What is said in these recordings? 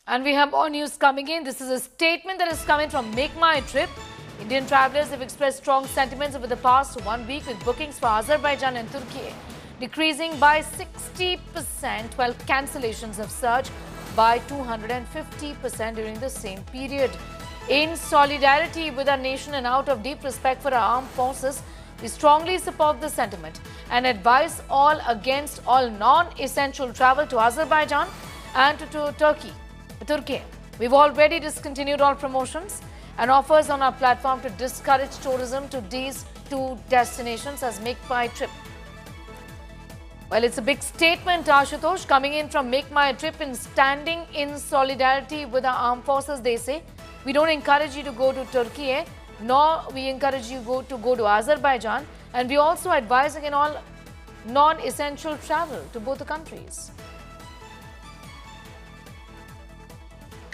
And we have more news coming in. This is a statement that is coming from Make My Trip. Indian travelers have expressed strong sentiments over the past 1 week with bookings for Azerbaijan and Turkey decreasing by 60%, while cancellations have surged by 250% during the same period. In solidarity with our nation and out of deep respect for our armed forces, we strongly support the sentiment and advise all against all non-essential travel to Azerbaijan and to Turkey. We've already discontinued all promotions and offers on our platform to discourage tourism to these two destinations as Make My Trip. Well, it's a big statement, Ashutosh, coming in from Make My Trip in standing in solidarity with our armed forces. They say, we don't encourage you to go to Turkey, nor we encourage you to go to Azerbaijan. And we also advise again all non-essential travel to both the countries.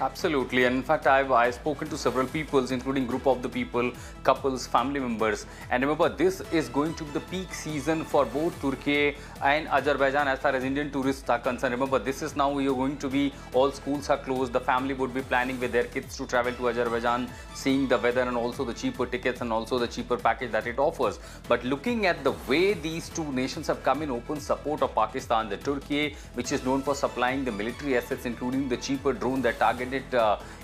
Absolutely, and in fact I've spoken to several people, including group of the people, couples, family members, and remember, this is going to be the peak season for both Turkey and Azerbaijan as far as Indian tourists are concerned. Remember, this is now you're going to be, all schools are closed, the family would be planning with their kids to travel to Azerbaijan, seeing the weather and also the cheaper tickets and also the cheaper package that it offers. But looking at the way these two nations have come in open support of Pakistan, the Turkey, which is known for supplying the military assets, including the cheaper drone that targeted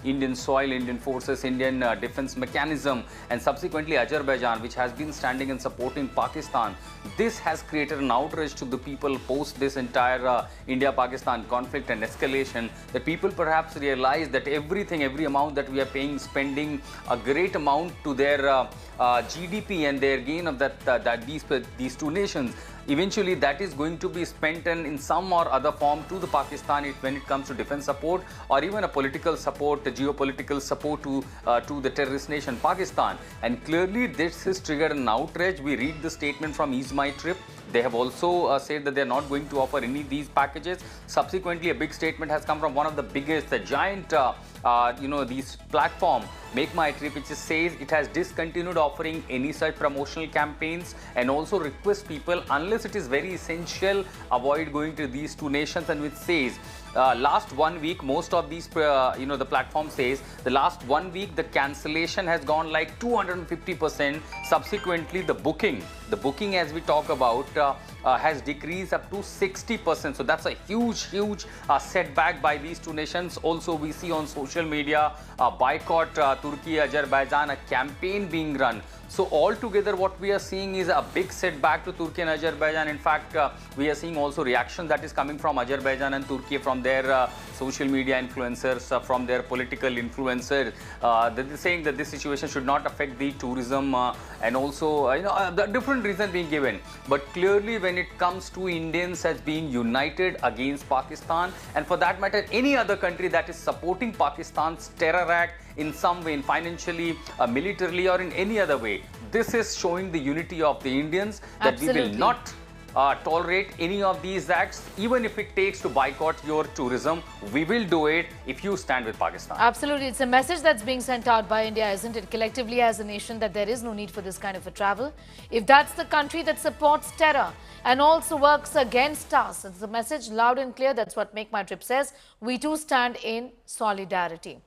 Indian soil, Indian forces, Indian defense mechanism, and subsequently Azerbaijan, which has been standing and supporting Pakistan. This has created an outrage to the people post this entire India-Pakistan conflict and escalation, that people perhaps realize that every amount that we are paying, spending a great amount to their GDP and their gain of these two nations, eventually that is going to be spent in some or other form to the Pakistan when it comes to defense support or even a political support, geopolitical support to the terrorist nation Pakistan. And clearly this has triggered an outrage. We read the statement from Ease My Trip. They have also said that they are not going to offer any of these packages. Subsequently, a big statement has come from one of the biggest, the giant, these platform, Make My Trip, which says it has discontinued offering any such promotional campaigns and also requests people, unless it is very essential, avoid going to these two nations, and which says last 1 week, most of these, the platform says the last 1 week, the cancellation has gone like 250%. Subsequently, the booking as we talk about has decreased up to 60%. So that's a huge setback by these two nations. Also, we see on social media Boycott Turkey, Azerbaijan, a campaign being run. So altogether, what we are seeing is a big setback to Turkey and Azerbaijan. In fact, we are seeing also reaction that is coming from Azerbaijan and Turkey, from their social media influencers, from their political influencers. They're saying that this situation should not affect the tourism and also, the different reason being given. But clearly, when it comes to Indians as being united against Pakistan, and for that matter, any other country that is supporting Pakistan's terror act in some way, financially, militarily, or in any other way, this is showing the unity of the Indians, that Absolutely. We will not tolerate any of these acts. Even if it takes to boycott your tourism, we will do it if you stand with Pakistan. Absolutely. It's a message that's being sent out by India, isn't it, collectively as a nation, that there is no need for this kind of a travel. If that's the country that supports terror and also works against us, it's a message loud and clear. That's what Make My Trip says. We too stand in solidarity.